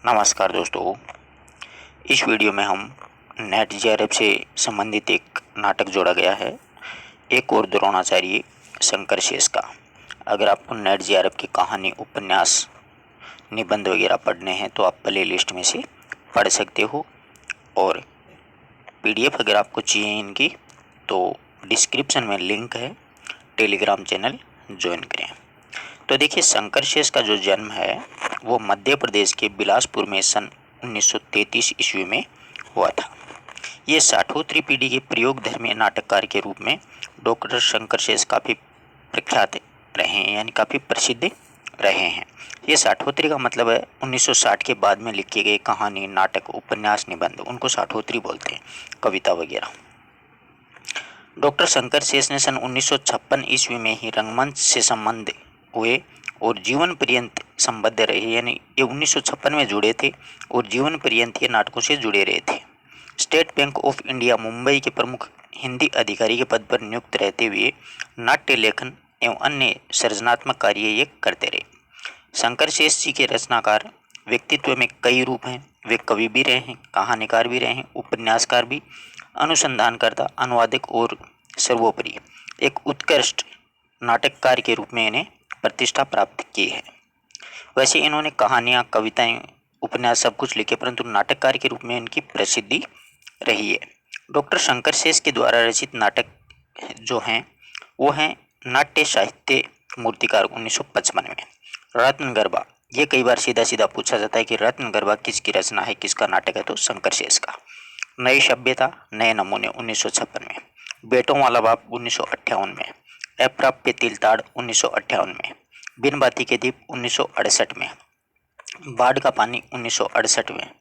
नमस्कार दोस्तों। इस वीडियो में हम नेट जेआरएफ से संबंधित एक नाटक जोड़ा गया है, एक और द्रोणाचार्य शंकर शेष का। अगर आपको नेट जेआरएफ की कहानी, उपन्यास, निबंध वगैरह पढ़ने हैं तो आप प्ले लिस्ट में से पढ़ सकते हो, और पीडीएफ अगर आपको चाहिए इनकी तो डिस्क्रिप्शन में लिंक है, टेलीग्राम चैनल ज्वाइन करें। तो देखिए, शंकर शेष का जो जन्म है वो मध्य प्रदेश के बिलासपुर में सन 1933 ईस्वी में हुआ था। ये साठोत्तरी पीढ़ी के प्रयोग धर्मी नाटककार के रूप में डॉक्टर शंकर शेष काफ़ी प्रख्यात रहे हैं, यानी काफ़ी प्रसिद्ध रहे हैं। ये साठोत्तरी का मतलब है 1960 के बाद में लिखे गए कहानी, नाटक, उपन्यास, निबंध, उनको साठोत्तरी बोलते हैं, कविता वगैरह। डॉक्टर शंकर शेष ने सन 1956 ईस्वी में ही रंगमंच से संबंध हुए और जीवन पर्यंत संबद्ध रहे, यानी ये 1956 में जुड़े थे और जीवन पर्यंत ये नाटकों से जुड़े रहे थे। State bank of India Mumbai के प्रमुख हिंदी अधिकारी के पद पर नियुक्त रहते हुए नाट्य लेखन एवं अन्य सृजनात्मक कार्य ये करते रहे। शंकर शेष जी के रचनाकार व्यक्तित्व में कई रूप हैं। वे कवि भी रहे हैं, कहानीकार भी रहे हैं, उपन्यासकार भी, अनुसंधानकर्ता, अनुवादक और सर्वोपरि एक उत्कृष्ट नाटककार के रूप में इन्हें प्रतिष्ठा प्राप्त की है। वैसे इन्होंने कहानियाँ, कविताएं, उपन्यास सब कुछ लिखे, परंतु नाटककार के रूप में इनकी प्रसिद्धि रही है। डॉक्टर शंकर शेष के द्वारा रचित नाटक जो हैं वो हैं नाट्य साहित्य मूर्तिकार 1955 में, रत्नगर्भा। ये कई बार सीधा सीधा पूछा जाता है कि रत्नगर्भा किसकी रचना है, किसका नाटक है, तो शंकर शेष का। नई सभ्यता, नए नमूने 1956 में, बेटों वाला बाप 1958 में, अप्राप्य तिलताड़ 1958 में, बिन बाती के दीप 1968 में, बाढ़ का पानी 1968 में,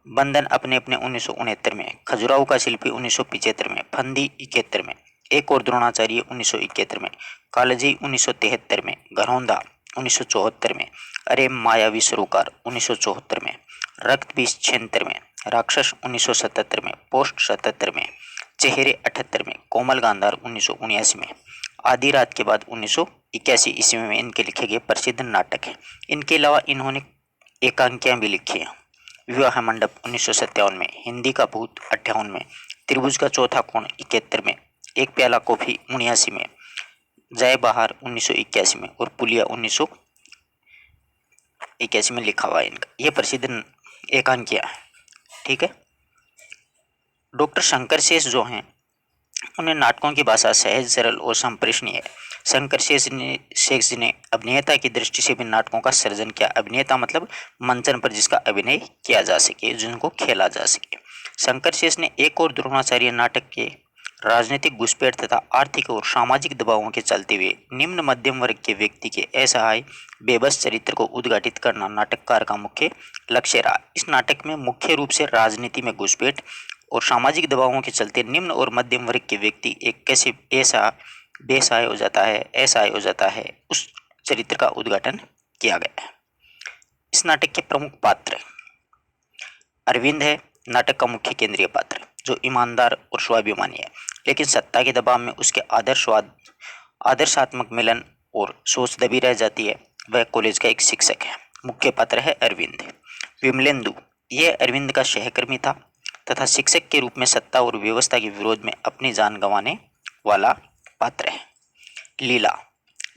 बंधन अपने अपने 1969 में, खजुराहो का शिल्पी 1975 में, फंदी 71 में, एक और द्रोणाचार्य 1971 में, कालजी 1973 में, घरौंदा 1974 में, अरे मायावी सरोकार 1974 में, रक्त बीज 76 में, राक्षस 1977 में, पोस्ट 77 में, चेहरे 78 में, कोमल गांधार 1979 में, आधी रात के बाद 1981 ईस्वी में इनके लिखे गए प्रसिद्ध नाटक हैं। इनके अलावा इन्होंने एकांकियाँ भी लिखी हैं। विवाह मंडप 1957 में, हिंदी का भूत 58 में, त्रिभुज का चौथा कोण 71 में, एक प्याला कॉफी 79 में, जय बहार 1981 में और पुलिया 1981 में लिखा हुआ है इनका। ये प्रसिद्ध एकांकियाँ हैं। ठीक है। डॉक्टर शंकर शेष जो हैं उन्हें नाटकों की भाषा सहज, सरल और संप्रेषणीय है। शंकर शेष जी ने अभिनेता की दृष्टि से भी नाटकों का सृजन किया। अभिनेता मतलब मंचन पर जिसका अभिनय किया जा सके, जिनको खेला जा सके। शंकर शेष ने एक और द्रोणाचार्य नाटक के राजनीतिक घुसपैठ तथा आर्थिक और सामाजिक दबावों के चलते हुए निम्न मध्यम वर्ग के व्यक्ति के असहाय बेबस चरित्र को उद्घाटित करना नाटककार का मुख्य लक्ष्य रहा। इस नाटक में मुख्य रूप से राजनीति में घुसपैठ और सामाजिक दबावों के चलते निम्न और मध्यम वर्ग के व्यक्ति एक कैसे ऐसा बेसहाय हो जाता है, असहाय हो जाता है, उस चरित्र का उद्घाटन किया गया है। इस नाटक के प्रमुख पात्र अरविंद है, नाटक का मुख्य केंद्रीय पात्र, जो ईमानदार और स्वाभिमानी है, लेकिन सत्ता के दबाव में उसके आदर्शात्मक मिलन और सोच दबी रह जाती है। वह कॉलेज का एक शिक्षक है। मुख्य पात्र है अरविंद। विमलेंदु, यह अरविंद का सहकर्मी था तथा शिक्षक के रूप में सत्ता और व्यवस्था के विरोध में अपनी जान गंवाने वाला पात्र है। लीला,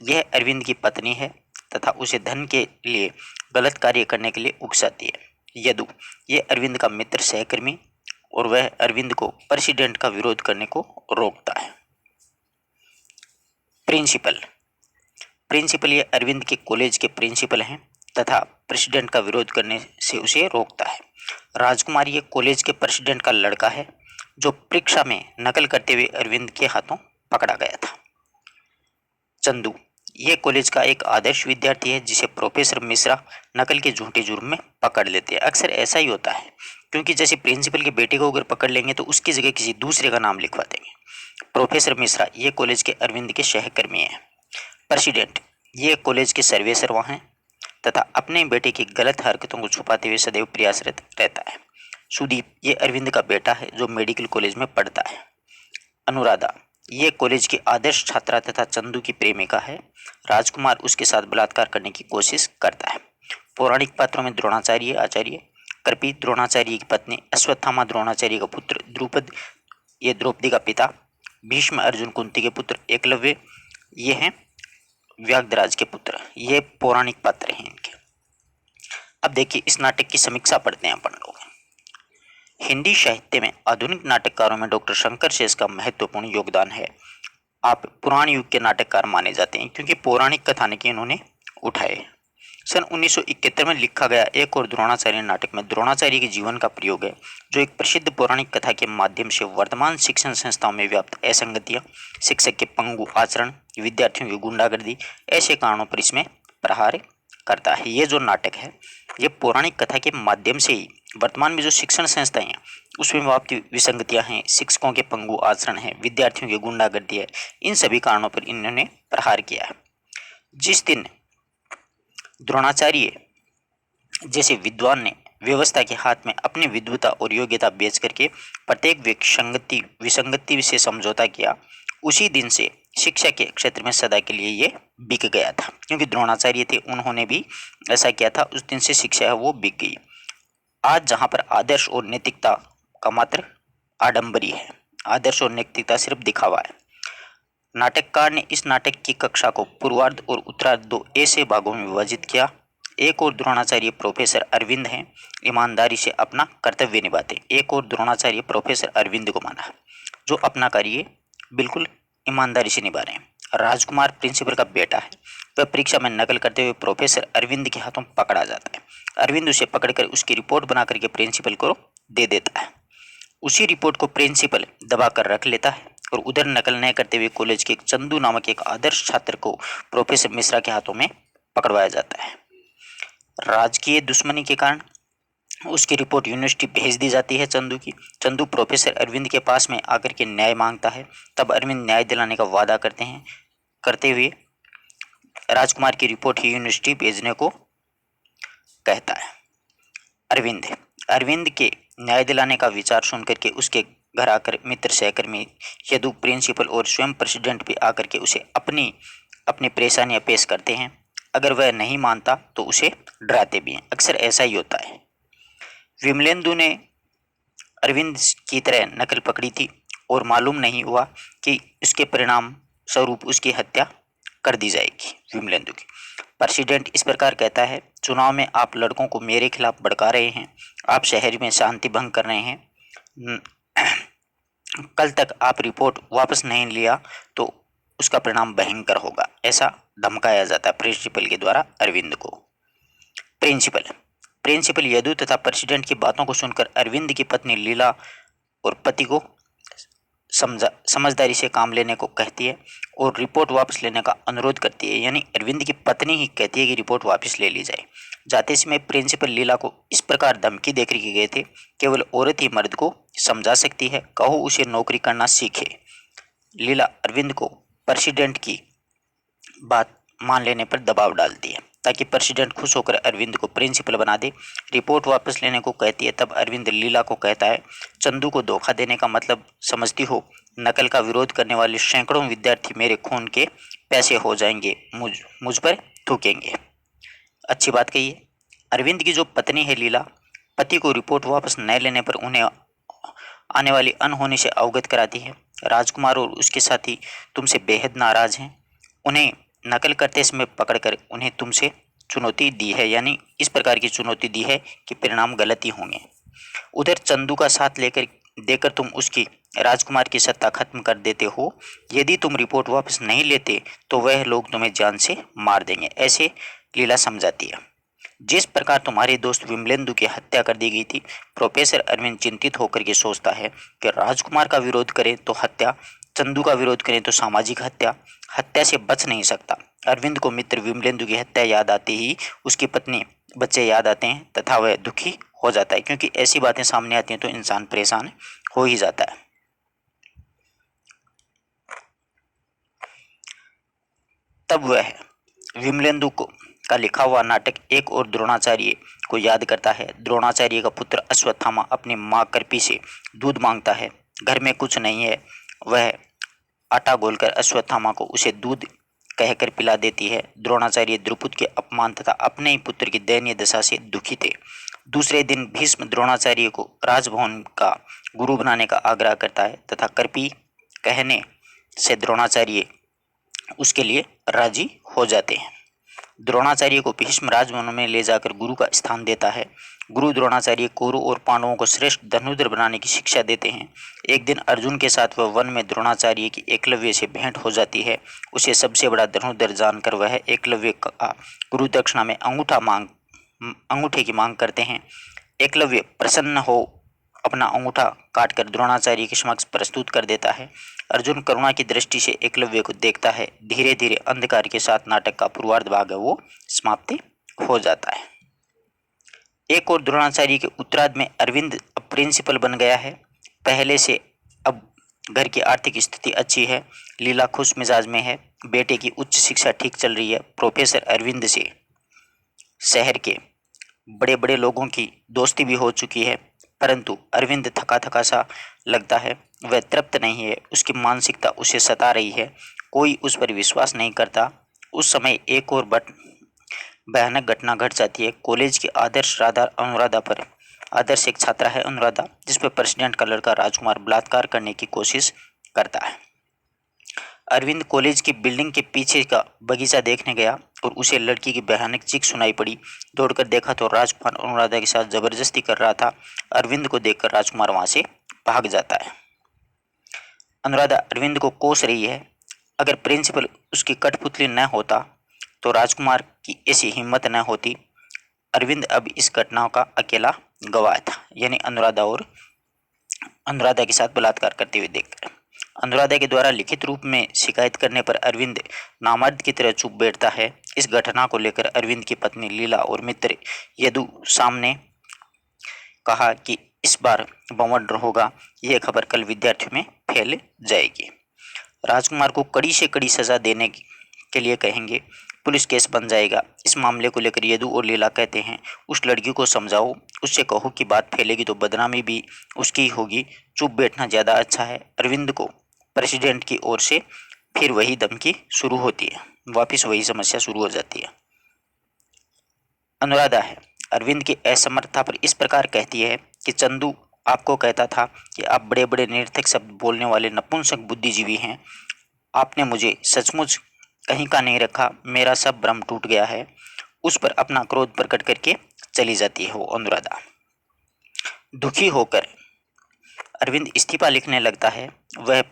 यह अरविंद की पत्नी है तथा उसे धन के लिए गलत कार्य करने के लिए उकसाती है। यदु, यह अरविंद का मित्र, सहकर्मी, और वह अरविंद को प्रेसिडेंट का विरोध करने को रोकता है। प्रिंसिपल, ये अरविंद के कॉलेज के प्रिंसिपल हैं तथा प्रेसिडेंट का विरोध करने से उसे रोकता है। राजकुमार, ये कॉलेज के प्रेसिडेंट का लड़का है जो परीक्षा में नकल करते हुए अरविंद के हाथों पकड़ा गया था। चंदू, ये कॉलेज का एक आदर्श विद्यार्थी है जिसे प्रोफेसर मिश्रा नकल के झूठे जुर्म में पकड़ लेते हैं। अक्सर ऐसा ही होता है, क्योंकि जैसे प्रिंसिपल के बेटे को अगर पकड़ लेंगे तो उसकी जगह किसी दूसरे का नाम लिखवा देंगे। प्रोफेसर मिश्रा, ये कॉलेज के अरविंद के सहकर्मी हैं। प्रेसिडेंट, ये कॉलेज के सर्वेसर्वा हैं तथा अपने बेटे की गलत हरकतों को छुपाते हुए सदैव प्रयासरत रहता है। सुदीप, ये अरविंद का बेटा है जो मेडिकल कॉलेज में पढ़ता है। अनुराधा, ये कॉलेज की आदर्श छात्रा तथा चंदू की प्रेमिका है। राजकुमार उसके साथ बलात्कार करने की कोशिश करता है। पौराणिक पात्रों में द्रोणाचार्य, आचार्य कृपि, द्रोणाचार्य की पत्नी, अश्वत्थामा द्रोणाचार्य का पुत्र, द्रुपद ये द्रौपदी का पिता, भीष्म अर्जुन कुंती के पुत्र, एकलव्य ये हैं व्याघ्रराज के पुत्र। ये पौराणिक पात्र हैं इनके। अब देखिए इस नाटक की समीक्षा पढ़ते हैं अपन लोग। हिंदी साहित्य में आधुनिक नाटककारों में डॉक्टर शंकर शेष का महत्वपूर्ण योगदान है। आप पुराण युग के नाटककार माने जाते हैं क्योंकि पौराणिक कथानक इन्होंने उठाए। सन 1971 में लिखा गया एक और द्रोणाचार्य नाटक में द्रोणाचार्य के जीवन का प्रयोग है, जो एक प्रसिद्ध पौराणिक कथा के माध्यम से वर्तमान शिक्षण संस्थाओं में व्याप्त असंगतियां, शिक्षक के पंगु आचरण, विद्यार्थियों की गुंडागर्दी, ऐसे कारणों पर इसमें प्रहार करता है। ये जो नाटक है ये पौराणिक कथा के माध्यम से ही वर्तमान में जो शिक्षण संस्थाएं हैं उसमें व्याप्त विसंगतियां हैं, शिक्षकों के पंगु आचरण है, विद्यार्थियों की गुंडागर्दी है, इन सभी कारणों पर इन्होंने प्रहार किया है। जिस दिन द्रोणाचार्य जैसे विद्वान ने व्यवस्था के हाथ में अपनी विद्वता और योग्यता बेच करके प्रत्येक विसंगति से समझौता किया, उसी दिन से शिक्षा के क्षेत्र में सदा के लिए ये बिक गया था। क्योंकि द्रोणाचार्य थे, उन्होंने भी ऐसा किया था, उस दिन से शिक्षा है वो बिक गई। आज जहाँ पर आदर्श और नैतिकता का मात्र आडंबरी है, आदर्श और नैतिकता सिर्फ दिखावा है। नाटककार ने इस नाटक की कक्षा को पूर्वार्ध और उत्तरार्ध दो ऐसे भागों में विभाजित किया। एक और द्रोणाचार्य प्रोफेसर अरविंद हैं, ईमानदारी से अपना कर्तव्य निभाते। एक और द्रोणाचार्य प्रोफेसर अरविंद को माना, जो अपना कार्य बिल्कुल ईमानदारी से निभा रहे हैं। राजकुमार प्रिंसिपल का बेटा है, वह परीक्षा में नकल करते हुए प्रोफेसर अरविंद के हाथों पकड़ा जाता है। अरविंद उसे पकड़कर उसकी रिपोर्ट बना करके प्रिंसिपल को दे देता है। उसी रिपोर्ट को प्रिंसिपल दबा कर रख लेता है और उधर नकल न करते हुए कॉलेज के चंदू नामक एक आदर्श छात्र को प्रोफेसर मिश्रा के हाथों में पकड़वाया जाता है। राजकीय दुश्मनी के कारण उसकी रिपोर्ट यूनिवर्सिटी भेज दी जाती है चंदू की। चंदू प्रोफेसर अरविंद के पास में आकर के न्याय मांगता है, तब अरविंद न्याय दिलाने का वादा करते हुए राजकुमार की रिपोर्ट ही यूनिवर्सिटी भेजने को कहता है। अरविंद के न्याय दिलाने का विचार सुनकर के उसके घर आकर मित्र सहकर्मी यदु प्रिंसिपल और स्वयं प्रेसिडेंट भी आकर के उसे अपनी परेशानियां पेश करते हैं। अगर वह नहीं मानता तो उसे डराते भी हैं। अक्सर ऐसा ही होता है। विमलेंदु ने अरविंद की तरह नकल पकड़ी थी और मालूम नहीं हुआ कि इसके परिणाम स्वरूप उसकी हत्या कर दी जाएगी। विमलेंदु की प्रेसिडेंट इस प्रकार कहता है, चुनाव में आप लड़कों को मेरे खिलाफ भड़का रहे हैं, आप शहर में शांति भंग कर रहे हैं, कल तक आप रिपोर्ट वापस नहीं लिया तो उसका परिणाम भयंकर होगा। ऐसा धमकाया जाता है प्रिंसिपल के द्वारा अरविंद को। प्रिंसिपल यदु तथा प्रेसिडेंट की बातों को सुनकर अरविंद की पत्नी लीला और पति को समझदारी से काम लेने को कहती है और रिपोर्ट वापस लेने का अनुरोध करती है। यानी अरविंद की पत्नी ही कहती है कि रिपोर्ट वापस ले ली जाए। जाते समय प्रिंसिपल लीला को इस प्रकार धमकी देकर के गए थे, केवल औरत ही मर्द को समझा सकती है, कहो उसे नौकरी करना सीखे। लीला अरविंद को प्रेसिडेंट की बात मान लेने पर दबाव डालती है ताकि प्रेसिडेंट खुश होकर अरविंद को प्रिंसिपल बना दे। रिपोर्ट वापस लेने को कहती है। तब अरविंद लीला को कहता है, चंदू को धोखा देने का मतलब समझती हो? नकल का विरोध करने वाले सैकड़ों विद्यार्थी मेरे खून के पैसे हो जाएंगे, मुझ पर थूकेंगे। अच्छी बात कही है। अरविंद की जो पत्नी है लीला, पति को रिपोर्ट वापस न लेने पर उन्हें आने वाली अनहोनी से अवगत कराती है। राजकुमार और उसके साथी तुमसे बेहद नाराज हैं, उन्हें नकल करते समय पकड़कर उन्हें तुमसे चुनौती दी है, यानी इस प्रकार की चुनौती दी है कि परिणाम गलत ही होंगे। उधर चंदू का साथ देकर तुम उसकी राजकुमार की सत्ता खत्म कर देते हो। यदि तुम रिपोर्ट वापस नहीं लेते तो वह लोग तुम्हें जान से मार देंगे, ऐसे लीला समझाती है। जिस प्रकार तुम्हारे दोस्त विमलेंदु की हत्या कर दी गई थी, प्रोफेसर अरविंद चिंतित होकर के सोचता है कि राजकुमार का विरोध करें तो हत्या, चंदू का विरोध करें तो सामाजिक हत्या से बच नहीं सकता। अरविंद को मित्र विमलेंदु की हत्या याद आते ही उसकी पत्नी, बच्चे याद आते हैं तथा वह दुखी हो जाता है, क्योंकि ऐसी बातें सामने आती हैं तो इंसान परेशान हो ही जाता है। तब वह विमलेंदु का लिखा हुआ नाटक एक और द्रोणाचार्य को याद करता है। द्रोणाचार्य का पुत्र अश्वत्थामा अपनी माँ कृपि से दूध मांगता है। घर में कुछ नहीं है, वह आटा घोलकर अश्वत्थामा को उसे दूध कहकर पिला देती है। द्रोणाचार्य द्रुपद के अपमान तथा अपने ही पुत्र की दयनीय दशा से दुखी थे। दूसरे दिन भीष्म द्रोणाचार्य को राजभवन का गुरु बनाने का आग्रह करता है तथा कर्पी कहने से द्रोणाचार्य उसके लिए राजी हो जाते हैं। द्रोणाचार्य को भीष्म राजभवन में ले जाकर गुरु का स्थान देता है। गुरु द्रोणाचार्य कौरव और पांडवों को श्रेष्ठ धनुर्धर बनाने की शिक्षा देते हैं। एक दिन अर्जुन के साथ वह वन में द्रोणाचार्य की एकलव्य से भेंट हो जाती है। उसे सबसे बड़ा धनुर्धर जानकर वह एकलव्य का गुरु दक्षिणा में अंगूठे की मांग करते हैं। एकलव्य प्रसन्न हो अपना अंगूठा काटकर द्रोणाचार्य के समक्ष प्रस्तुत कर देता है। अर्जुन करुणा की दृष्टि से एकलव्य को देखता है। धीरे धीरे अंधकार के साथ नाटक का पूर्वार्ध भाग है वो समाप्ति हो जाता है। एक और द्रोणाचार्य के उत्तरार्ध में अरविंद अब प्रिंसिपल बन गया है। पहले से अब घर की आर्थिक स्थिति अच्छी है। लीला खुश मिजाज में है। बेटे की उच्च शिक्षा ठीक चल रही है। प्रोफेसर अरविंद से शहर के बड़े बड़े लोगों की दोस्ती भी हो चुकी है, परंतु अरविंद थका थका सा लगता है। वह तृप्त नहीं है। उसकी मानसिकता उसे सता रही है। कोई उस पर विश्वास नहीं करता। उस समय एक और भयानक घटना घट जाती है। कॉलेज की आदर्श एक छात्रा है अनुराधा, जिस पर प्रेसिडेंट का लड़का राजकुमार बलात्कार करने की कोशिश करता है। अरविंद कॉलेज की बिल्डिंग के पीछे का बगीचा देखने गया और उसे लड़की की भयानक चीख सुनाई पड़ी। दौड़कर देखा तो राजकुमार अनुराधा के साथ जबरदस्ती कर रहा था। अरविंद को देखकर राजकुमार वहां से भाग जाता है। अनुराधा अरविंद को कोस रही है। अगर प्रिंसिपल उसकी कठपुतली न होता तो राजकुमार की ऐसी हिम्मत न होती। अरविंद अब इस घटना का अकेला गवाह था, यानी अनुराधा के साथ बलात्कार करते हुए देखकर। अनुराधा के द्वारा लिखित रूप में शिकायत करने पर अरविंद नामर्द की तरह चुप बैठता है। इस घटना को लेकर अरविंद की पत्नी लीला और मित्र यदु सामने कहा कि इस बार बवंडर होगा। यह खबर कल विद्यार्थियों में फैल जाएगी। राजकुमार को कड़ी से कड़ी सजा देने के लिए कहेंगे। पुलिस केस बन जाएगा। इस मामले को लेकर यदु और लीला कहते हैं, उस लड़की को समझाओ, उससे कहो कि बात फैलेगी तो बदनामी भी उसकी ही होगी। चुप बैठना ज्यादा अच्छा है। अरविंद को प्रेसिडेंट की ओर से फिर वही धमकी शुरू होती है। वापिस वही समस्या शुरू हो जाती है। अनुराधा है अरविंद की असमर्थता पर इस प्रकार कहती है कि चंदू आपको कहता था कि आप बड़े बड़े निरर्थक शब्द बोलने वाले नपुंसक बुद्धिजीवी हैं। आपने मुझे सचमुच कहीं का नहीं रखा। मेरा सब भ्रम टूट गया है। उस पर अपना क्रोध प्रकट करके चली जाती है वो अनुराधा। दुखी होकर अरविंद इस्तीफा लिखने लगता है। वह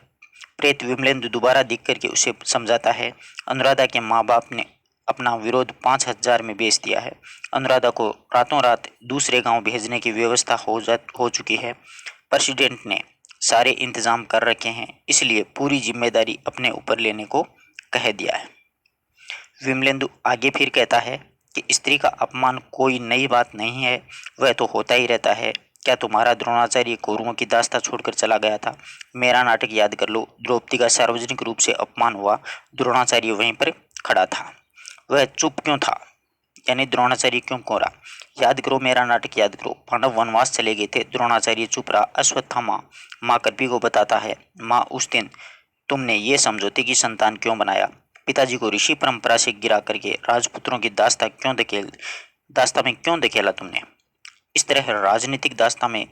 प्रेत विमलेंदु दोबारा दिख करके उसे समझाता है। अनुराधा के माँ बाप ने अपना विरोध 5,000 में बेच दिया है। अनुराधा को रातों रात दूसरे गांव भेजने की व्यवस्था हो चुकी है। प्रेसिडेंट ने सारे इंतजाम कर रखे हैं, इसलिए पूरी जिम्मेदारी अपने ऊपर लेने को कह दिया है। विमलेंदु आगे फिर कहता है कि स्त्री का अपमान कोई नई बात नहीं है, वह तो होता ही रहता है। क्या तुम्हारा द्रोणाचार्य कौरवों की दास्ता छोड़कर चला गया था? मेरा नाटक याद कर लो। द्रौपदी का सार्वजनिक रूप से अपमान हुआ। द्रोणाचार्य वहीं पर खड़ा था। वह चुप क्यों था, यानी द्रोणाचार्य क्यों कोरा? याद करो, मेरा नाटक याद करो। पांडव वनवास चले गए थे, द्रोणाचार्य चुप रहा। अश्वत्थामा माँ कर्पी को बताता है, माँ उस दिन तुमने ये समझौते की संतान क्यों बनाया? पिताजी को ऋषि परंपरा से गिरा करके राजपुत्रों की दास्ता में क्यों धकेला तुमने? इस तरह राजनीतिक दास्ता में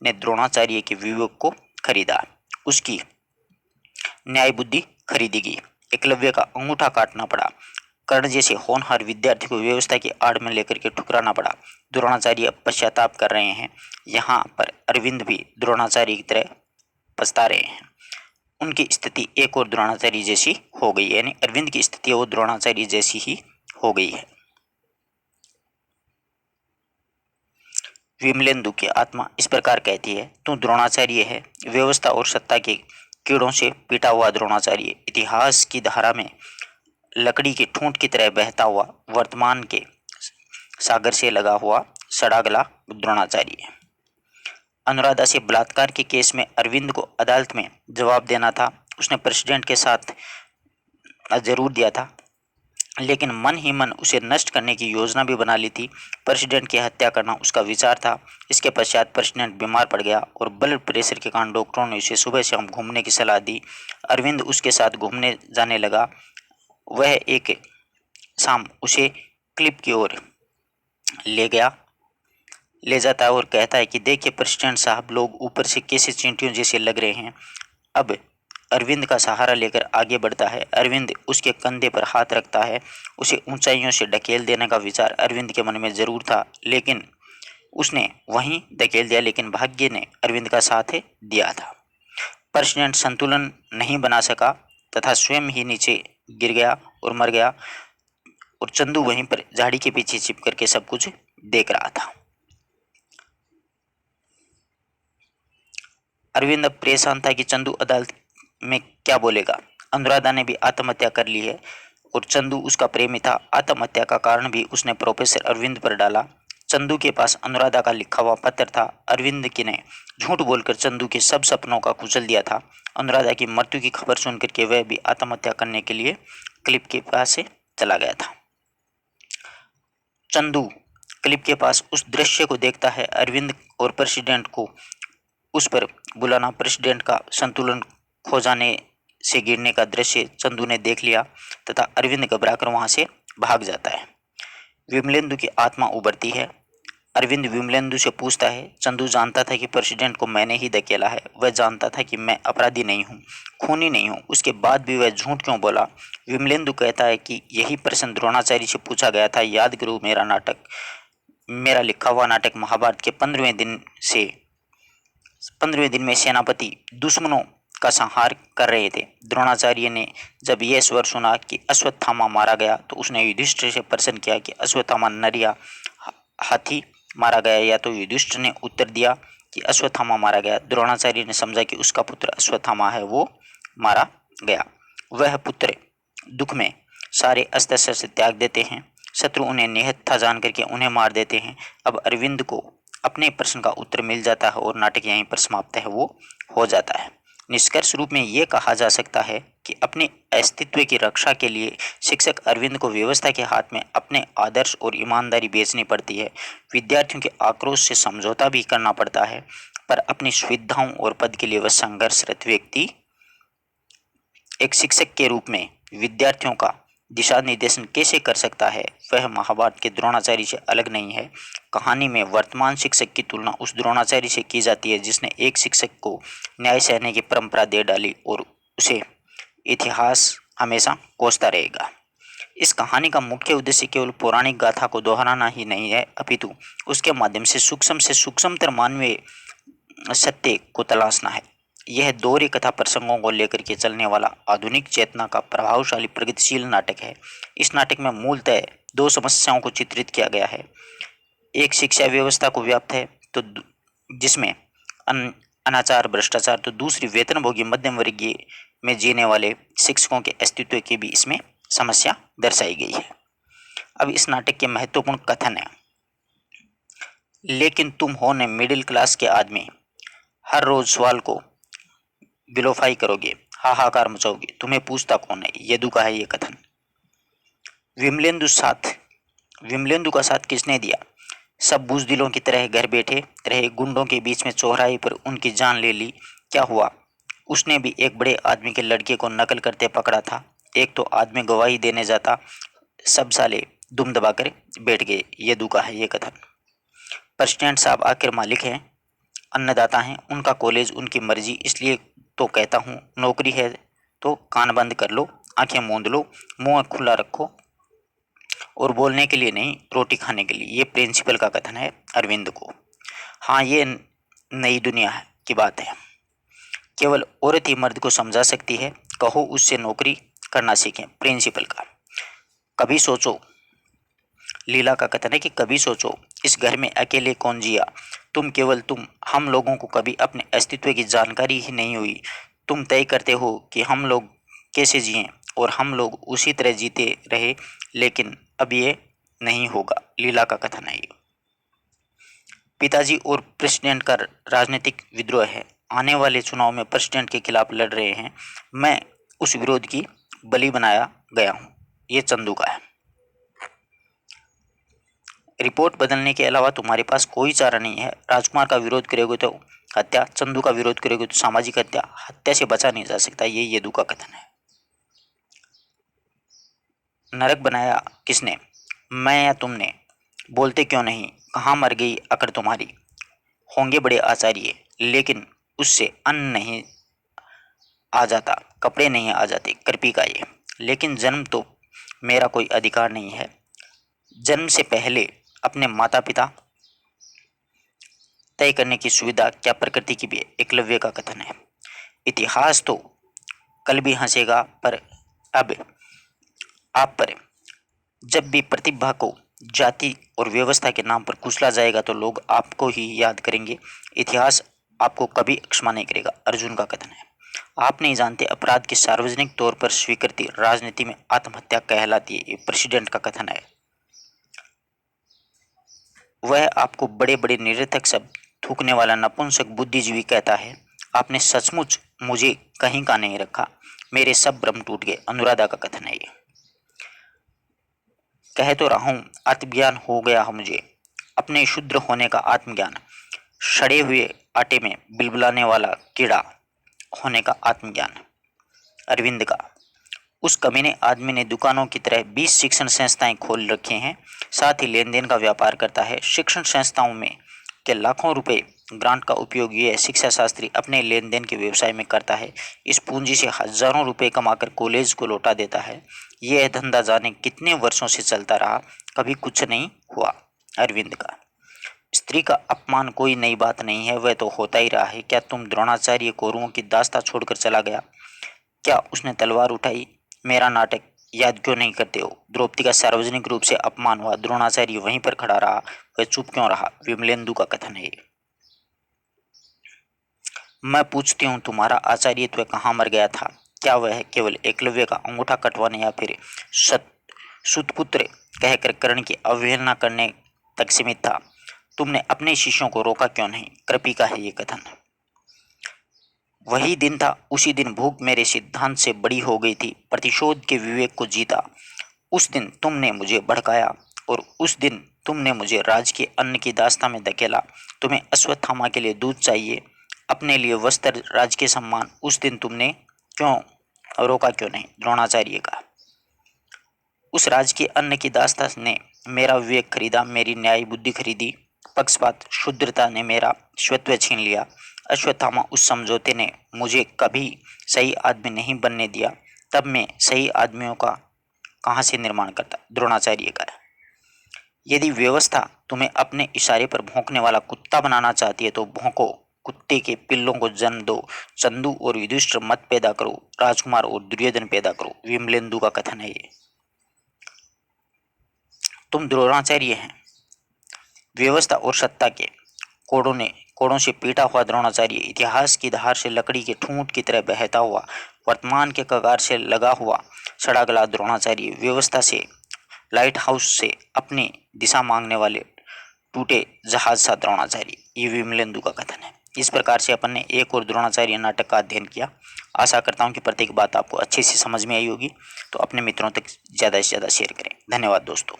ने द्रोणाचार्य के विवेक को खरीदा। उसकी न्याय बुद्धि खरीदी गई। एकलव्य का अंगूठा काटना पड़ा। कर्ण जैसे होनहार विद्यार्थी को व्यवस्था की आड़ में लेकर के ठुकराना पड़ा। द्रोणाचार्य अब पश्चाताप कर रहे हैं। यहाँ पर अरविंद भी द्रोणाचार्य की तरह पछता रहे हैं। उनकी स्थिति एक और द्रोणाचार्य जैसी हो गई है, यानी अरविंद की स्थिति वो द्रोणाचार्य जैसी ही हो गई है। विमलेंदु की आत्मा इस प्रकार कहती है, तू द्रोणाचार्य है, व्यवस्था और सत्ता के कीड़ों से पीटा हुआ द्रोणाचार्य, इतिहास की धारा में लकड़ी की ठूंठ की तरह बहता हुआ, वर्तमान के सागर से लगा हुआ सड़ा गला द्रोणाचार्य। अनुराधा से बलात्कार के केस में अरविंद को अदालत में जवाब देना था। उसने प्रेसिडेंट के साथ जरूर दिया था, लेकिन मन ही मन उसे नष्ट करने की योजना भी बना ली थी। प्रेसिडेंट की हत्या करना उसका विचार था। इसके पश्चात प्रेसिडेंट बीमार पड़ गया और ब्लड प्रेशर के कारण डॉक्टरों ने उसे सुबह शाम घूमने की सलाह दी। अरविंद उसके साथ घूमने जाने लगा वह एक शाम उसे क्लिप की ओर ले जाता है और कहता है कि देखिए प्रेसिडेंट साहब, लोग ऊपर से कैसे चींटियों जैसे लग रहे हैं। अब अरविंद का सहारा लेकर आगे बढ़ता है। अरविंद उसके कंधे पर हाथ रखता है। उसे ऊंचाइयों से ढकेल देने का विचार अरविंद के मन में जरूर था, लेकिन उसने वहीं धकेल दिया, लेकिन भाग्य ने अरविंद का साथ दिया था। प्रेसिडेंट संतुलन नहीं बना सका तथा स्वयं ही नीचे गिर गया और मर गया, और चंदू वहीं पर झाड़ी के पीछे छिप करके सब कुछ देख रहा था। अरविंद अब परेशान था कि चंदू अदालत में क्या बोलेगा। अनुराधा ने भी आत्महत्या कर ली है और चंदू उसका प्रेमी था। आत्महत्या का कारण भी उसने प्रोफेसर अरविंद पर डाला। चंदू के पास अनुराधा का लिखा हुआ पत्र था। अरविंद की ने झूठ बोलकर चंदू के सब सपनों का कुचल दिया था। अनुराधा की मृत्यु की खबर सुनकर के वह भी आत्महत्या करने के लिए क्लिप के पास से चला गया था। चंदू क्लिप के पास उस दृश्य को देखता है। अरविंद और प्रेसिडेंट को उस पर बुलाना, प्रेसिडेंट का संतुलन खो जाने से गिरने का दृश्य चंदू ने देख लिया तथा अरविंद घबराकर वहां से भाग जाता है। विमलेंदु की आत्मा उभरती है। अरविंद विमलेंदु से पूछता है, चंदू जानता था कि प्रेसिडेंट को मैंने ही धकेला है। वह जानता था कि मैं अपराधी नहीं हूँ, खूनी नहीं हूँ, उसके बाद भी वह झूठ क्यों बोला। विमलेंदु कहता है कि यही प्रश्न द्रोणाचार्य से पूछा गया था। याद करो मेरा लिखा हुआ नाटक महाभारत के 15वें दिन में सेनापति दुश्मनों का संहार कर रहे थे। द्रोणाचार्य ने जब यह स्वर सुना कि अश्वत्थामा मारा गया तो उसने युधिष्ठिर से प्रश्न किया कि अश्वत्थामा नर या हाथी मारा गया, या तो युधिष्ठिर ने उत्तर दिया कि अश्वत्थामा मारा गया। द्रोणाचार्य ने समझा कि उसका पुत्र अश्वत्थामा है, वो मारा गया। वह पुत्र दुख में सारे अस्त्र शस्त्र त्याग देते हैं। शत्रु उन्हें निहत था जान करके उन्हें मार देते हैं। अब अरविंद को अपने प्रश्न का उत्तर मिल जाता है और नाटक यहीं पर समाप्त है, वो हो जाता है। निष्कर्ष रूप में ये कहा जा सकता है कि अपने अस्तित्व की रक्षा के लिए शिक्षक अरविंद को व्यवस्था के हाथ में अपने आदर्श और ईमानदारी बेचनी पड़ती है। विद्यार्थियों के आक्रोश से समझौता भी करना पड़ता है, पर अपनी सुविधाओं और पद के लिए वह संघर्षरत व्यक्ति एक शिक्षक के रूप में विद्यार्थियों का दिशा निर्देशन कैसे कर सकता है, वह महाभारत के द्रोणाचार्य से अलग नहीं है। कहानी में वर्तमान शिक्षक की तुलना उस द्रोणाचार्य से की जाती है जिसने एक शिक्षक को न्याय सहने की परंपरा दे डाली, और उसे इतिहास हमेशा कोसता रहेगा। इस कहानी का मुख्य उद्देश्य केवल पौराणिक गाथा को दोहराना ही नहीं है, अपितु उसके माध्यम से सूक्ष्मतर मानवीय सत्य को तलाशना है। यह दोहरी कथा प्रसंगों को लेकर के चलने वाला आधुनिक चेतना का प्रभावशाली प्रगतिशील नाटक है। इस नाटक में मूलतः दो समस्याओं को चित्रित किया गया है। एक शिक्षा व्यवस्था को व्याप्त है तो जिसमें अनाचार भ्रष्टाचार, तो दूसरी वेतनभोगी मध्यम वर्गीय में जीने वाले शिक्षकों के अस्तित्व की भी इसमें समस्या दर्शाई गई है। अब इस नाटक के महत्वपूर्ण कथन है, लेकिन तुम हो न मिडिल क्लास के आदमी, हर रोज सवाल को विलोफाई करोगे, हाहाकार मचाओगे, तुम्हें पूछता कौन है। यदु का है ये कथन। विमलेंदु का साथ किसने दिया। सब बुजदिलों की तरह घर बैठे रहे, गुंडों के बीच में चौराहे पर उनकी जान ले ली। क्या हुआ, उसने भी एक बड़े आदमी के लड़के को नकल करते पकड़ा था। एक तो आदमी गवाही देने जाता, सब साले दुम दबाकर बैठ गए। यदु का है ये कथन। प्रेसिडेंट साहब आखिर मालिक हैं, अन्नदाता हैं, उनका कॉलेज उनकी मर्जी, इसलिए तो कहता हूँ नौकरी है तो कान बंद कर लो, आंखें मूंद लो, मुंह खुला रखो, और बोलने के लिए नहीं, रोटी खाने के लिए। ये प्रिंसिपल का कथन है अरविंद को। हाँ, ये नई दुनिया की बात है। केवल औरत ही मर्द को समझा सकती है, कहो उससे नौकरी करना सीखें। प्रिंसिपल का। कभी सोचो, लीला का कथन है कि कभी सोचो इस घर में अकेले कौन जिया। केवल तुम, हम लोगों को कभी अपने अस्तित्व की जानकारी ही नहीं हुई। तुम तय करते हो कि हम लोग कैसे जिएं और हम लोग उसी तरह जीते रहे, लेकिन अब ये नहीं होगा। लीला का कथन है ये। पिताजी और प्रेसिडेंट का राजनीतिक विद्रोह है। आने वाले चुनाव में प्रेसिडेंट के खिलाफ लड़ रहे हैं। मैं उस विरोध की बलि बनाया गया हूँ। ये चंदू का है। रिपोर्ट बदलने के अलावा तुम्हारे पास कोई चारा नहीं है। राजकुमार का विरोध करोगे तो हत्या, चंदू का विरोध करोगे तो सामाजिक हत्या। हत्या से बचा नहीं जा सकता। ये यदु का कथन है। नरक बनाया किसने, मैं या तुमने? बोलते क्यों नहीं, कहाँ मर गई अकड़ तुम्हारी? होंगे बड़े आचार्य, लेकिन उससे अन्न नहीं आ जाता, कपड़े नहीं आ जाते, कृपी का ये। लेकिन जन्म तो मेरा कोई अधिकार नहीं है। जन्म से पहले अपने माता पिता तय करने की सुविधा क्या प्रकृति की भी है? एकलव्य का कथन है। इतिहास तो कल भी हंसेगा, पर अब आप पर जब भी प्रतिभा को जाति और व्यवस्था के नाम पर कुचला जाएगा तो लोग आपको ही याद करेंगे, इतिहास आपको कभी क्षमा नहीं करेगा। अर्जुन का कथन है। आप नहीं जानते अपराध की सार्वजनिक तौर पर स्वीकृति राजनीति में आत्महत्या कहलाती है, ये प्रेसिडेंट का कथन है। वह आपको बड़े बड़े निरर्थक शब्द थूकने वाला नपुंसक बुद्धिजीवी कहता है। आपने सचमुच मुझे कहीं का नहीं रखा, मेरे सब भ्रम टूट गए। अनुराधा का कथन है ये। कह तो रहा हूं आत्मज्ञान हो गया है मुझे, अपने शुद्र होने का आत्मज्ञान, सड़े हुए आटे में बिलबिलाने वाला कीड़ा होने का आत्मज्ञान। अरविंद का। उस कमीने आदमी ने दुकानों की तरह 20 शिक्षण संस्थाएं खोल रखे हैं, साथ ही लेन देन का व्यापार करता है। शिक्षण संस्थाओं में के लाखों रुपए ग्रांट का उपयोग यह शिक्षा शास्त्री अपने लेन देन के व्यवसाय में करता है। इस पूंजी से हजारों रुपए कमाकर कॉलेज को लौटा देता है। यह धंधा जाने कितने वर्षों से चलता रहा, कभी कुछ नहीं हुआ। अरविंद का। स्त्री का अपमान कोई नई बात नहीं है, वह तो होता ही रहा है। क्या तुम द्रोणाचार्य कौरवों की दास्ता छोड़कर चला गया? क्या उसने तलवार उठाई? मेरा नाटक याद क्यों नहीं करते हो? द्रौपदी का सार्वजनिक रूप से अपमान हुआ, द्रोणाचार्य वहीं पर खड़ा रहा, वह चुप क्यों रहा? विमलेंदु का कथन है। मैं पूछती हूँ, तुम्हारा आचार्यत्व कहाँ मर गया था? क्या वह केवल एकलव्य का अंगूठा कटवाने या फिर सुतपुत्र कहकर कर्ण की अवहेलना करने तक सीमित था? तुमने अपने शिष्यों को रोका क्यों नहीं? कृपी का है ये कथन। वही दिन था, उसी दिन भूख मेरे सिद्धांत से बड़ी हो गई थी, प्रतिशोध के विवेक को जीता। उस दिन तुमने मुझे भड़काया और उस दिन तुमने मुझे राज के अन्न की दास्ता में धकेला। तुम्हें अश्वत्थामा के लिए दूध चाहिए, अपने लिए वस्त्र, राज के सम्मान। उस दिन तुमने क्यों रोका क्यों नहीं? द्रोणाचार्य का। उस राज के अन्न की दास्ता ने मेरा विवेक खरीदा, मेरी न्याय बुद्धि खरीदी, पक्षपात शुद्रता ने मेरा स्वत्व छीन लिया। अश्वत्थामा उस समझौते ने मुझे कभी सही आदमी नहीं बनने दिया, तब मैं सही आदमियों का कहाँ से निर्माण करता? द्रोणाचार्य का। यदि व्यवस्था तुम्हें अपने इशारे पर भौंकने वाला कुत्ता बनाना चाहती है तो भौंको, कुत्ते के पिल्लों को जन्म दो, चंदू और युधिष्ठिर मत पैदा करो, राजकुमार और दुर्योधन पैदा करो। विमलेंदु का कथन है ये। तुम द्रोणाचार्य हैं, व्यवस्था और सत्ता के कोड़ों से पीटा हुआ द्रोणाचार्य, इतिहास की धार से लकड़ी के ठूंठ की तरह बहता हुआ, वर्तमान के कगार से लगा हुआ सड़ा गला द्रोणाचार्य, व्यवस्था से, लाइट हाउस से अपनी दिशा मांगने वाले टूटे जहाज सा द्रोणाचार्य। ये विमलेंदु का कथन है। इस प्रकार से अपन ने एक और द्रोणाचार्य नाटक का अध्ययन किया। आशा करता हूँ कि प्रत्येक बात आपको अच्छे से समझ में आई होगी, तो अपने मित्रों तक ज़्यादा से ज़्यादा शेयर करें। धन्यवाद दोस्तों।